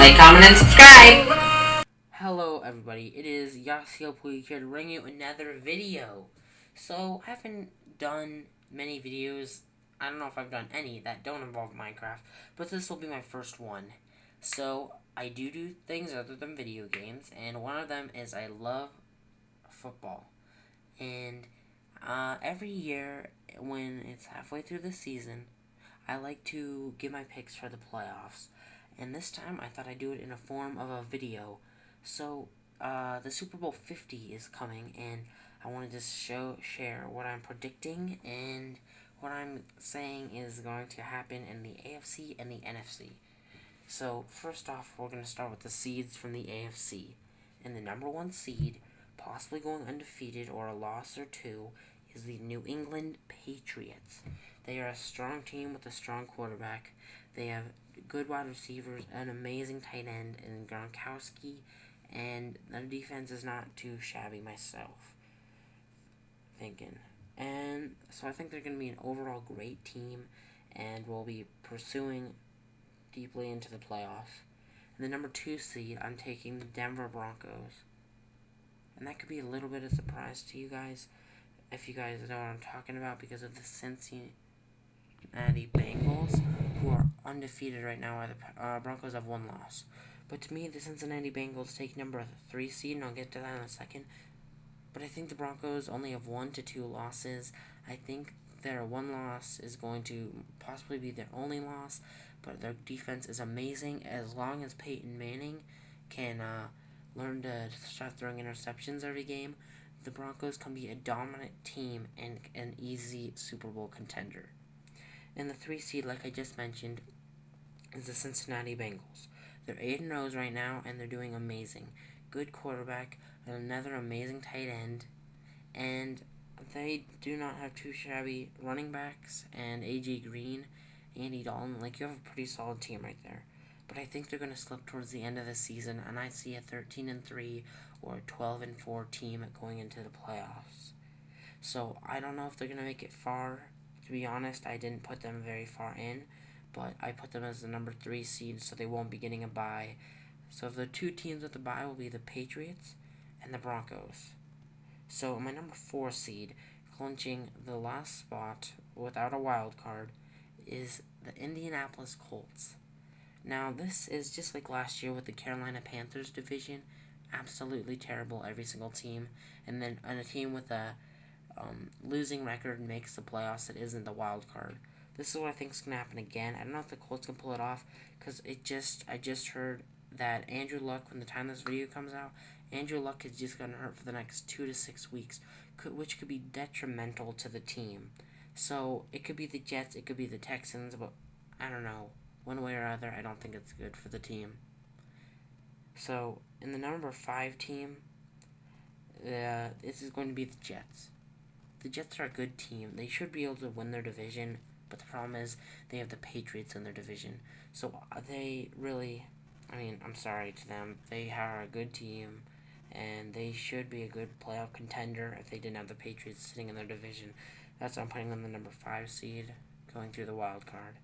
like, comment, and subscribe. Hello everybody, it is Yasiel Puig here to bring you another video. So, I haven't done many videos, I don't know if I've done any that don't involve Minecraft, but this will be my first one. So, I do things other than video games, and one of them is I love football. And every year, when it's halfway through the season, I like to give my picks for the playoffs. And this time, I thought I'd do it in a form of a video. So, the Super Bowl 50 is coming, and I wanted to share what I'm predicting and what I'm saying is going to happen in the AFC and the NFC. So, first off, we're going to start with the seeds from the AFC. And the number one seed, possibly going undefeated or a loss or two, is the New England Patriots. They are a strong team with a strong quarterback. They have good wide receivers, an amazing tight end, and Gronkowski, and their defense is not too shabby myself, thinking. And so I think they're going to be an overall great team, and will be pursuing deeply into the playoffs. And the number two seed, I'm taking the Denver Broncos. And that could be a little bit of a surprise to you guys, if you guys know what I'm talking about, because of the Cincinnati Bengals, who are undefeated right now, while the Broncos have one loss. But to me, the Cincinnati Bengals take number 3 seed, and I'll get to that in a second. But I think the Broncos only have 1 to 2 losses. I think their one loss is going to possibly be their only loss, but their defense is amazing. As long as Peyton Manning can learn to start throwing interceptions every game, the Broncos can be a dominant team and an easy Super Bowl contender. And the 3 seed, like I just mentioned, is the Cincinnati Bengals. They're 8-0 right now, and they're doing amazing. Good quarterback, another amazing tight end, and they do not have too shabby running backs, and A.J. Green, Andy Dalton. Like, you have a pretty solid team right there. But I think they're going to slip towards the end of the season, and I see a 13-3 or a 12-4 team going into the playoffs. So, I don't know if they're going to make it far. To be honest, I didn't put them very far in, but I put them as the number 3 seed, so they won't be getting a bye. So the 2 teams with the bye will be the Patriots and the Broncos. So my number 4 seed, clinching the last spot without a wild card, is the Indianapolis Colts. Now, this is just like last year with the Carolina Panthers division. Absolutely terrible, every single team. And then a team with a losing record makes the playoffs that isn't the wild card. This is what I think is going to happen again. I don't know if the Colts can pull it off, because I just heard that Andrew Luck, when the time this video comes out, Andrew Luck is just going to hurt for the next 2 to 6 weeks, which could be detrimental to the team. So, it could be the Jets, it could be the Texans, but I don't know. One way or other, I don't think it's good for the team. So, in the number 5 team, this is going to be the Jets. The Jets are a good team. They should be able to win their division, but the problem is they have the Patriots in their division. So they really, I'm sorry to them. They are a good team, and they should be a good playoff contender if they didn't have the Patriots sitting in their division. That's why I'm putting them the number 5 seed, going through the wild card.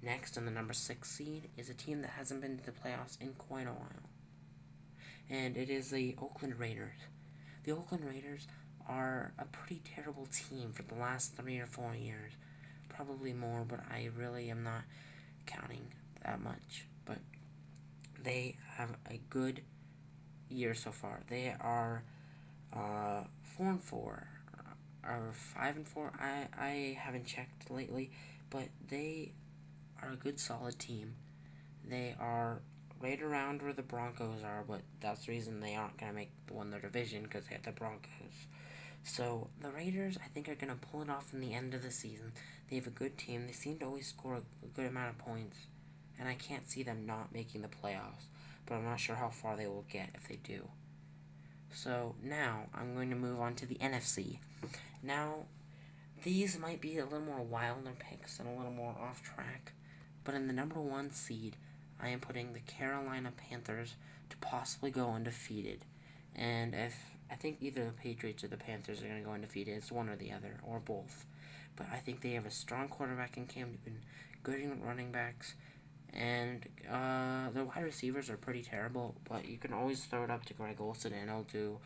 Next, on the number 6 seed, is a team that hasn't been to the playoffs in quite a while. And it is the Oakland Raiders. The Oakland Raiders are a pretty terrible team for the last 3 or 4 years. Probably more, but I really am not counting that much. But they have a good year so far. They are 4-4 or 5-4. I haven't checked lately, but they are a good solid team. They are right around where the Broncos are, but that's the reason they aren't going to win their division, because they have the Broncos. So, the Raiders, I think, are going to pull it off in the end of the season. They have a good team. They seem to always score a good amount of points, and I can't see them not making the playoffs, but I'm not sure how far they will get if they do. So, now, I'm going to move on to the NFC. Now, these might be a little more wilder picks and a little more off track, but in the number 1 seed, I am putting the Carolina Panthers to possibly go undefeated. And I think either the Patriots or the Panthers are going to go undefeated. It's one or the other, or both. But I think they have a strong quarterback in Cam Newton, good running backs, and Their wide receivers are pretty terrible, but you can always throw it up to Greg Olsen and he'll do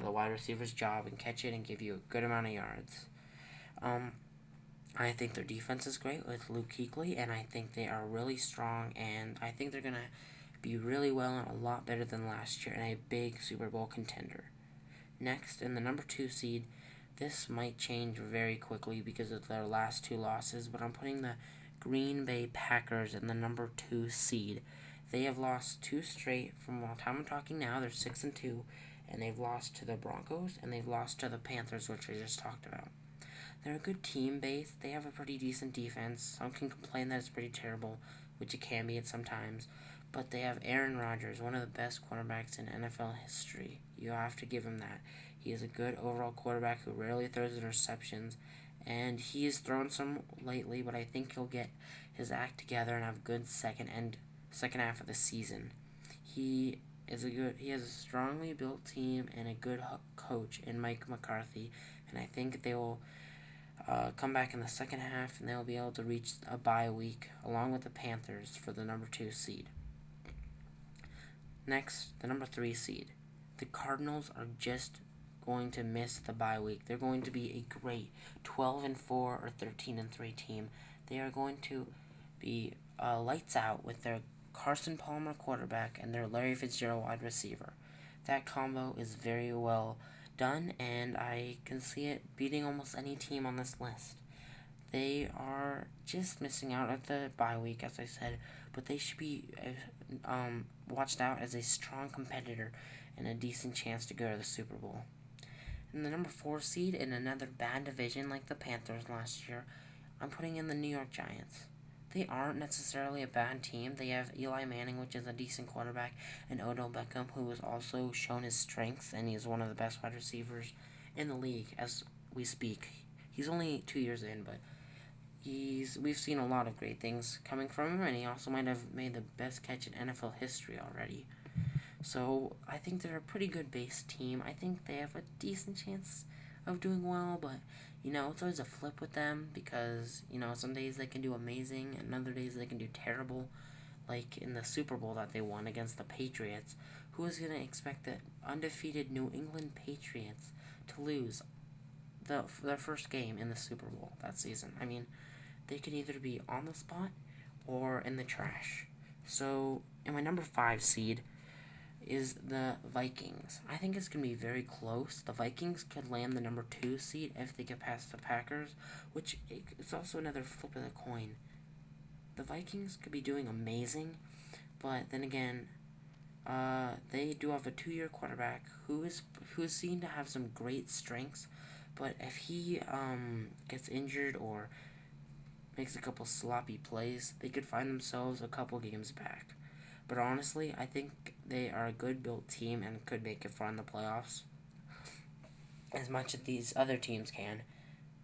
the wide receiver's job and catch it and give you a good amount of yards. I think their defense is great with Luke Kuechly, and I think they are really strong, and I think they're going to be really well and a lot better than last year and a big Super Bowl contender. Next, in the number 2 seed, this might change very quickly because of their last 2 losses, but I'm putting the Green Bay Packers in the number 2 seed. They have lost 2 straight from the time I'm talking now. They're 6-2, and they've lost to the Broncos and they've lost to the Panthers, which I just talked about. They're a good team base. They have a pretty decent defense. Some can complain that it's pretty terrible, which it can be at sometimes. But they have Aaron Rodgers, one of the best quarterbacks in NFL history. You have to give him that. He is a good overall quarterback who rarely throws interceptions, and he has thrown some lately, but I think he'll get his act together and have a good second half of the season. He has a strongly built team and a good coach in Mike McCarthy, and I think they will come back in the second half and they'll be able to reach a bye week along with the Panthers for the number 2 seed. Next, the number 3 seed. The Cardinals are just going to miss the bye week. They're going to be a great 12-4 or 13-3 team. They are going to be lights out with their Carson Palmer quarterback and their Larry Fitzgerald wide receiver. That combo is very well done, and I can see it beating almost any team on this list. They are just missing out at the bye week, as I said, but they should be watched out as a strong competitor and a decent chance to go to the Super Bowl. In the number 4 seed, in another bad division like the Panthers last year, I'm putting in the New York Giants. They aren't necessarily a bad team. They have Eli Manning, which is a decent quarterback, and Odell Beckham, who has also shown his strengths, and he is one of the best wide receivers in the league as we speak. He's only 2 years in, but we've seen a lot of great things coming from him, and he also might have made the best catch in NFL history already. So I think they're a pretty good base team. I think they have a decent chance of doing well, but it's always a flip with them because some days they can do amazing and other days they can do terrible, like in the Super Bowl that they won against the Patriots. Who is going to expect the undefeated New England Patriots to lose their first game in the Super Bowl that season? I mean, they could either be on the spot or in the trash. So in my number 5 seed is the Vikings. I think it's going to be very close. The Vikings could land the number 2 seed if they get past the Packers, which is also another flip of the coin. The Vikings could be doing amazing, but then again, they do have a 2-year quarterback who is seen to have some great strengths, but if he gets injured or makes a couple sloppy plays, they could find themselves a couple games back. But honestly, I think they are a good built team and could make it far in the playoffs as much as these other teams can.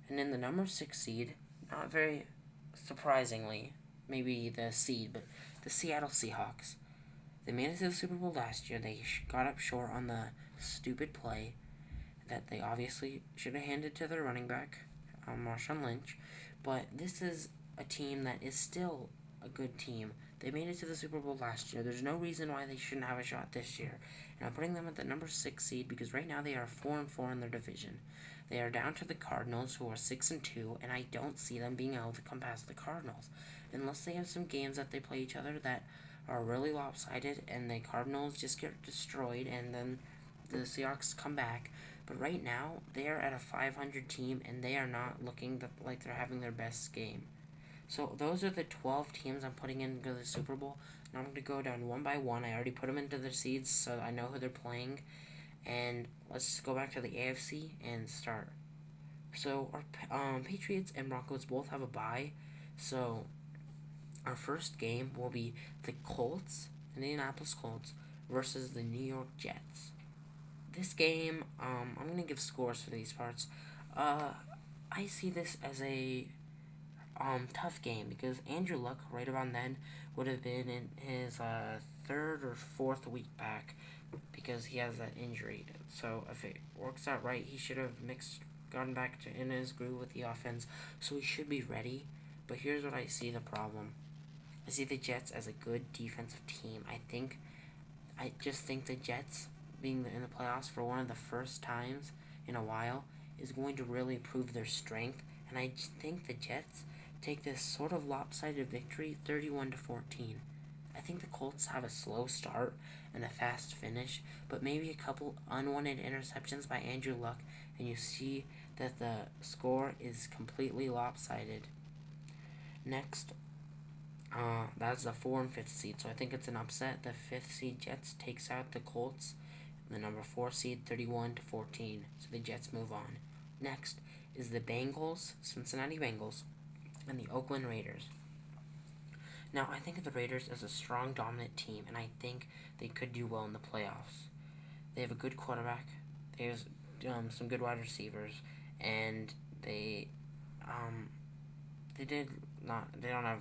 And in the number 6 seed, not very surprisingly, maybe the seed, but the Seattle Seahawks. They made it to the Super Bowl last year. They got up short on the stupid play that they obviously should have handed to their running back, Marshawn Lynch. But this is a team that is still a good team. They made it to the Super Bowl last year. There's no reason why they shouldn't have a shot this year. And I'm putting them at the number 6 seed because right now they are 4-4 in their division. They are down to the Cardinals, who are 6-2, and I don't see them being able to come past the Cardinals unless they have some games that they play each other that are really lopsided and the Cardinals just get destroyed and then the Seahawks come back. But right now, they are at a 500 team and they are not looking like they're having their best game. So those are the 12 teams I'm putting into the Super Bowl. Now I'm going to go down one by one. I already put them into their seeds, so I know who they're playing. And let's go back to the AFC and start. So our Patriots and Broncos both have a bye. So our first game will be the Indianapolis Colts, versus the New York Jets. This game, I'm going to give scores for these parts. I see this as a tough game because Andrew Luck right around then would have been in his 3rd or 4th week back because he has that injury. So if it works out right, he should have gotten back in his groove with the offense, so he should be ready. But here's what I see the problem. I see the Jets as a good defensive team. I just think the Jets being in the playoffs for one of the first times in a while is going to really prove their strength, and I think the Jets take this sort of lopsided victory 31-14. I think the Colts have a slow start and a fast finish, but maybe a couple unwanted interceptions by Andrew Luck, and you see that the score is completely lopsided. Next, that's the 4 and 5th seed, so I think it's an upset. The 5th seed Jets takes out the Colts, the number 4 seed 31-14, so the Jets move on. Next is the Bengals, Cincinnati Bengals, and the Oakland Raiders. Now, I think of the Raiders as a strong, dominant team, and I think they could do well in the playoffs. They have a good quarterback, they have some good wide receivers, and they don't have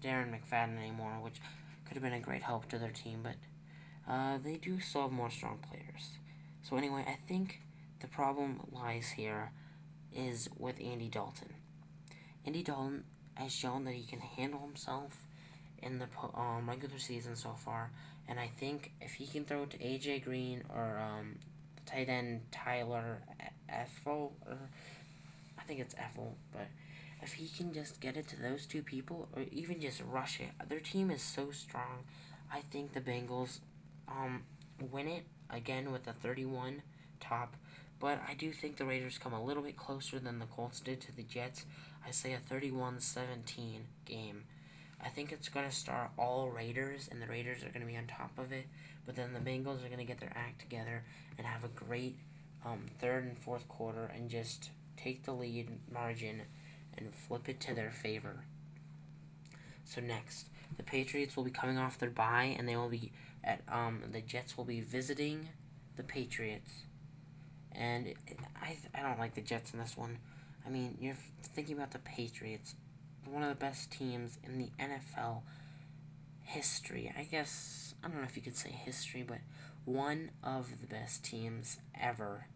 Darren McFadden anymore, which could have been a great help to their team, but they do still have more strong players. So anyway, I think the problem lies here is with Andy Dalton. Andy Dalton has shown that he can handle himself in the regular season so far, and I think if he can throw it to AJ Green or tight end Tyler Ethel, or I think it's Ethel, but if he can just get it to those two people, or even just rush it, their team is so strong. I think the Bengals win it again with a 31 top, but I do think the Raiders come a little bit closer than the Colts did to the Jets. I say a 31-17 game. I think it's going to start all Raiders, and the Raiders are going to be on top of it, but then the Bengals are going to get their act together and have a great third and fourth quarter and just take the lead margin and flip it to their favor. So next, the Patriots will be coming off their bye, and they will be at the Jets will be visiting the Patriots. And I don't like the Jets in this one. I mean, you're thinking about the Patriots, one of the best teams in the NFL history. I guess, I don't know if you could say history, but one of the best teams ever.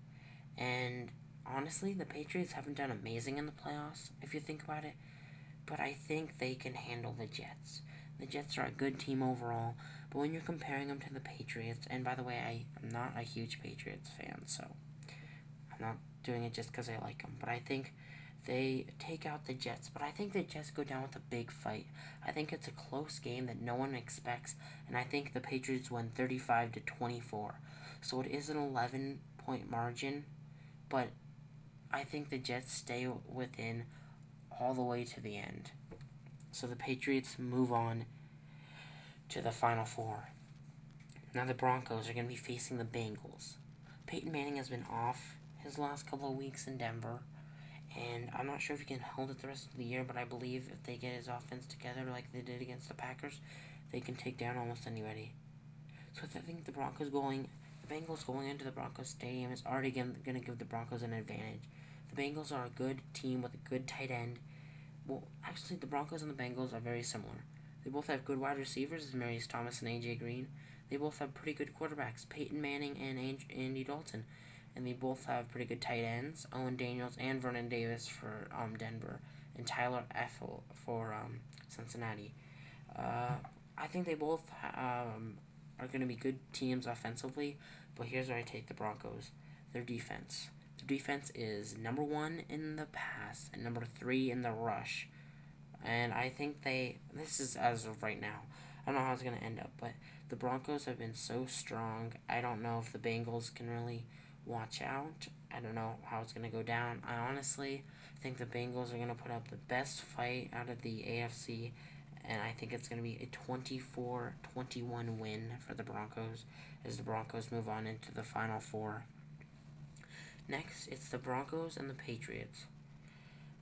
And honestly, the Patriots haven't done amazing in the playoffs, if you think about it, but I think they can handle the Jets. The Jets are a good team overall, but when you're comparing them to the Patriots, and by the way, I'm not a huge Patriots fan, so I'm not doing it just because I like them, but I think they take out the Jets, but I think the Jets go down with a big fight. I think it's a close game that no one expects, and I think the Patriots win 35-24. So it is an 11-point margin, but I think the Jets stay within all the way to the end. So the Patriots move on to the Final Four. Now the Broncos are going to be facing the Bengals. Peyton Manning has been off his last couple of weeks in Denver, and I'm not sure if he can hold it the rest of the year, but I believe if they get his offense together like they did against the Packers, they can take down almost anybody. So I think the Bengals going into the Broncos stadium is already going to give the Broncos an advantage. The Bengals are a good team with a good tight end. Well, actually, the Broncos and the Bengals are very similar. They both have good wide receivers, as Marius Thomas and A.J. Green. They both have pretty good quarterbacks, Peyton Manning and Andy Dalton. And they both have pretty good tight ends, Owen Daniels and Vernon Davis for Denver, and Tyler Ethel for Cincinnati. I think they both are going to be good teams offensively, but here's where I take the Broncos. Their defense. Their defense is number 1 in the pass and number 3 in the rush. And I think this is as of right now. I don't know how it's going to end up, but the Broncos have been so strong. I don't know if the Bengals can really watch out. I don't know how it's going to go down. I honestly think the Bengals are going to put up the best fight out of the AFC, and I think it's going to be a 24-21 win for the Broncos as the Broncos move on into the Final Four. Next, it's the Broncos and the Patriots.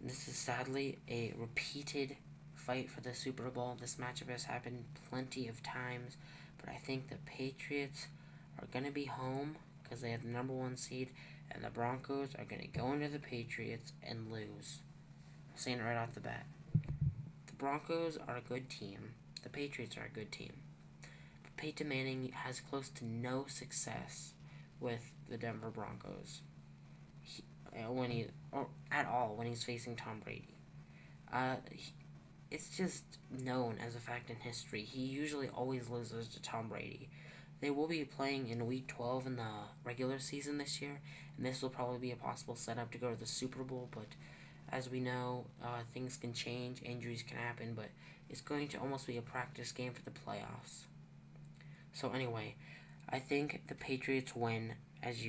This is sadly a repeated fight for the Super Bowl. This matchup has happened plenty of times, but I think the Patriots are going to be home because they have the number 1 seed, and the Broncos are going to go into the Patriots and lose. I'm saying it right off the bat. The Broncos are a good team. The Patriots are a good team. But Peyton Manning has close to no success with the Denver Broncos when he's facing Tom Brady. it's just known as a fact in history. He usually always loses to Tom Brady. They will be playing in Week 12 in the regular season this year, and this will probably be a possible setup to go to the Super Bowl. But as we know, things can change, injuries can happen, but it's going to almost be a practice game for the playoffs. So anyway, I think the Patriots win as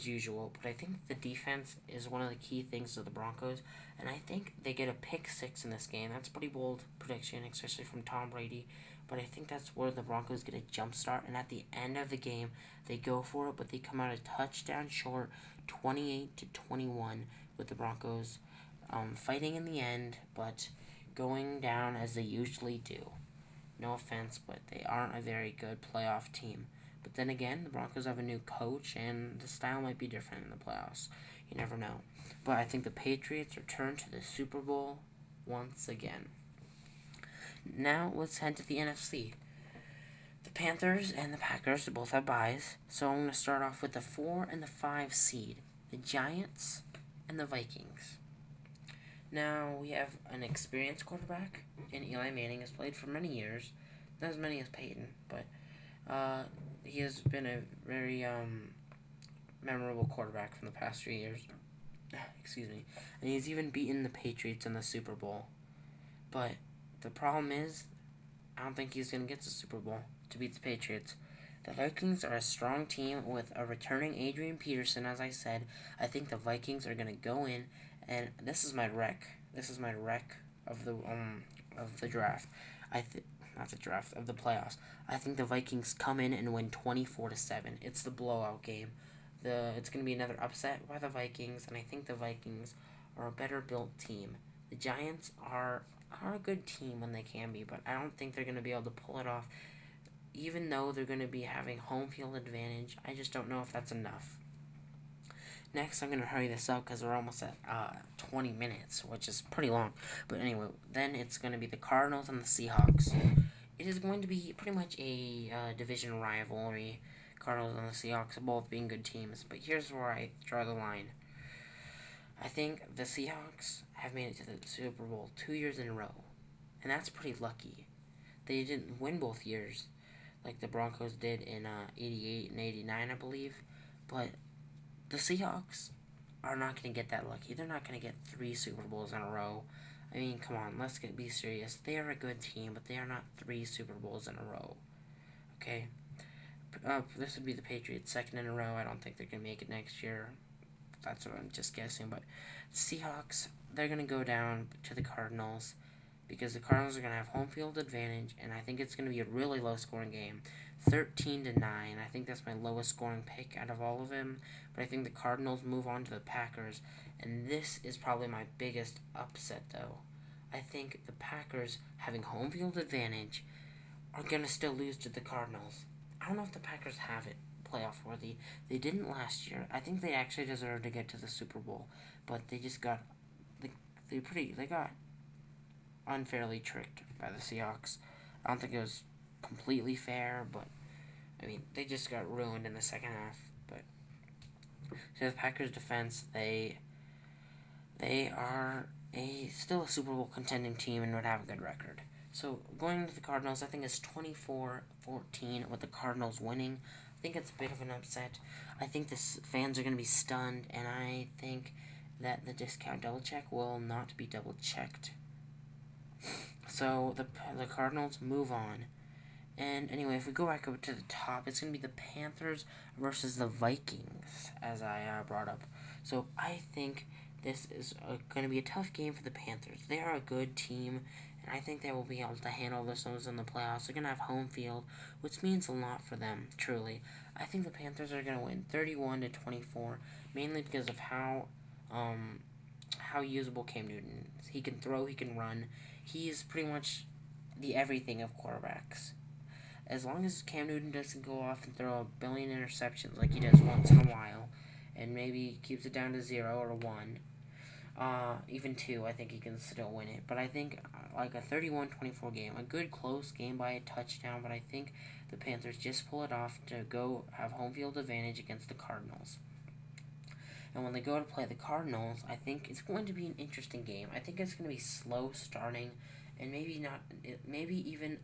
usual, but I think the defense is one of the key things of the Broncos, and I think they get a pick six in this game. That's a pretty bold prediction, especially from Tom Brady. But I think that's where the Broncos get a jump start, and at the end of the game, they go for it, but they come out a touchdown short, 28-21, with the Broncos fighting in the end, but going down as they usually do. No offense, but they aren't a very good playoff team. But then again, the Broncos have a new coach, and the style might be different in the playoffs. You never know. But I think the Patriots return to the Super Bowl once again. Now, let's head to the NFC. The Panthers and the Packers both have byes, so I'm going to start off with the 4 and the 5 seed, the Giants and the Vikings. Now, we have an experienced quarterback, and Eli Manning has played for many years. Not as many as Peyton, but he has been a very memorable quarterback from the past 3 years. Excuse me. And he's even beaten the Patriots in the Super Bowl. But the problem is, I don't think he's going to get to the Super Bowl to beat the Patriots. The Vikings are a strong team with a returning Adrian Peterson, as I said. I think the Vikings are going to go in, and this is my rec. This is my rec of the draft. Not the draft, of the playoffs. I think the Vikings come in and win 24-7. It's the blowout game. It's going to be another upset by the Vikings, and I think the Vikings are a better built team. The Giants are a good team when they can be, but I don't think they're going to be able to pull it off. Even though they're going to be having home field advantage, I just don't know if that's enough. Next, I'm going to hurry this up because we're almost at 20 minutes, which is pretty long. But anyway, then it's going to be the Cardinals and the Seahawks. It is going to be pretty much a division rivalry. Cardinals and the Seahawks both being good teams. But here's where I draw the line. I think the Seahawks have made it to the Super Bowl 2 years in a row. And that's pretty lucky. They didn't win both years like the Broncos did in 88 and 89, I believe. But the Seahawks are not going to get that lucky. They're not going to get 3 Super Bowls in a row. I mean, come on, let's be serious. They are a good team, but they are not 3 Super Bowls in a row. Okay? This would be the Patriots' second in a row. I don't think they're going to make it next year. That's what I'm just guessing. But the Seahawks, they're going to go down to the Cardinals because the Cardinals are going to have home field advantage, and I think it's going to be a really low-scoring game. 13-9. I think that's my lowest scoring pick out of all of them. But I think the Cardinals move on to the Packers, and this is probably my biggest upset, though. I think the Packers, having home field advantage, are going to still lose to the Cardinals. I don't know if the Packers have it playoff worthy. They didn't last year. I think they actually deserved to get to the Super Bowl, but they just got they got unfairly tricked by the Seahawks. I don't think it was completely fair, but I mean, they just got ruined in the second half. But so the Packers defense, they are still a Super Bowl contending team and would have a good record. So going into the Cardinals, I think it's 24-14 with the Cardinals winning. I think it's a bit of an upset. I think the fans are going to be stunned, and I think that the discount double check will not be double checked. So the Cardinals move on. And anyway, if we go back up to the top, it's going to be the Panthers versus the Vikings, as I brought up. So I think this is going to be a tough game for the Panthers. They are a good team, and I think they will be able to handle themselves in the playoffs. They're going to have home field, which means a lot for them, truly. I think the Panthers are going to win 31-24, mainly because of how usable Cam Newton is. He can throw, he can run. He is pretty much the everything of quarterbacks. As long as Cam Newton doesn't go off and throw a billion interceptions like he does once in a while, and maybe keeps it down to 0 or 1, even 2, I think he can still win it. But I think like a 31-24 game, a good close game by a touchdown, but I think the Panthers just pull it off to go have home field advantage against the Cardinals. And when they go to play the Cardinals, I think it's going to be an interesting game. I think it's going to be slow starting, and maybe even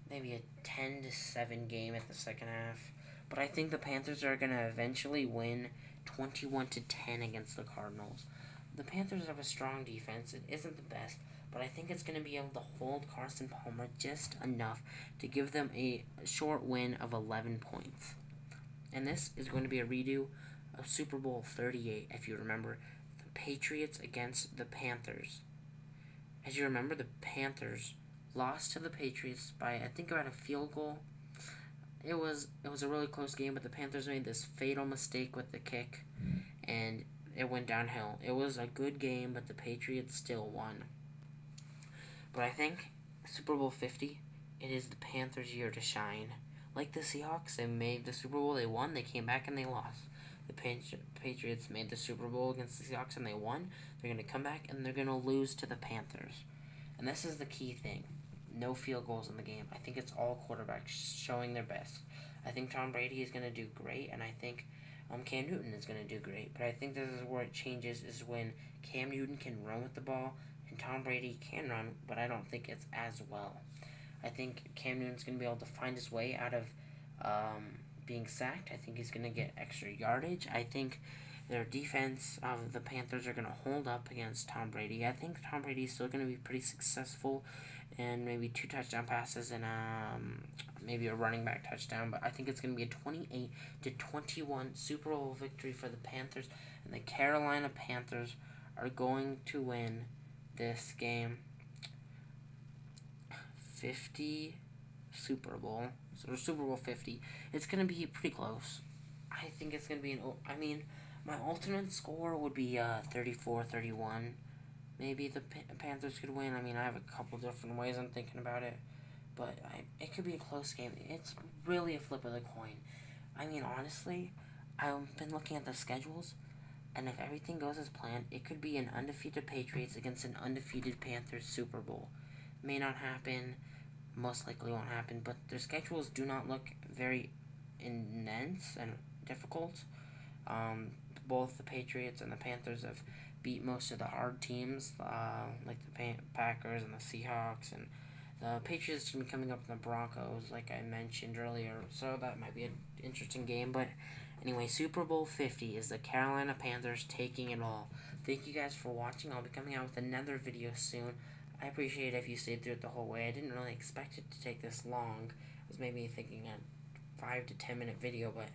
maybe a 10-7 game at the second half. But I think the Panthers are gonna eventually win 21-10 against the Cardinals. The Panthers have a strong defense. It isn't the best, but I think it's going to be able to hold Carson Palmer just enough to give them a short win of 11 points. And this is going to be a redo of Super Bowl 38, if you remember, the Patriots against the Panthers. As you remember, the Panthers lost to the Patriots by, I think, about a field goal. It was a really close game, but the Panthers made this fatal mistake with the kick, and it went downhill. It was a good game, but the Patriots still won. But I think Super Bowl 50, it is the Panthers' year to shine. Like the Seahawks, they made the Super Bowl, they won, they came back and they lost. The Patriots made the Super Bowl against the Seahawks and they won. They're going to come back and they're going to lose to the Panthers. And this is the key thing. No field goals in the game. I think it's all quarterbacks showing their best. I think Tom Brady is going to do great, and I think Cam Newton is going to do great. But I think this is where it changes, is when Cam Newton can run with the ball, and Tom Brady can run, but I don't think it's as well. I think Cam Newton's going to be able to find his way out of being sacked. I think he's going to get extra yardage. I think their defense of the Panthers are going to hold up against Tom Brady. I think Tom Brady is still going to be pretty successful, and maybe 2 touchdown passes and maybe a running back touchdown. But I think it's going to be a 28-21 Super Bowl victory for the Panthers, and the Carolina Panthers are going to win this game 50 Super Bowl. So Super Bowl 50. It's going to be pretty close. I think it's going to be my ultimate score would be 34-31. Maybe the Panthers could win. I have a couple different ways I'm thinking about it. But it could be a close game. It's really a flip of the coin. Honestly, I've been looking at the schedules, and if everything goes as planned, it could be an undefeated Patriots against an undefeated Panthers Super Bowl. May not happen. Most likely won't happen. But their schedules do not look very intense and difficult. Both the Patriots and the Panthers have beat most of the hard teams, like the Packers and the Seahawks, and the Patriots are coming up in the Broncos, like I mentioned earlier, so that might be an interesting game. But anyway, Super Bowl 50 is the Carolina Panthers taking it all. Thank you guys for watching. I'll be coming out with another video soon. I appreciate it if you stayed through it the whole way. I didn't really expect it to take this long. I was maybe thinking a 5 to 10 minute video, but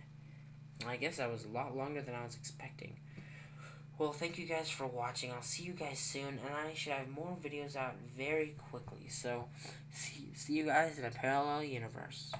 I guess that was a lot longer than I was expecting. Well, thank you guys for watching. I'll see you guys soon, and I should have more videos out very quickly. So, see you guys in a parallel universe.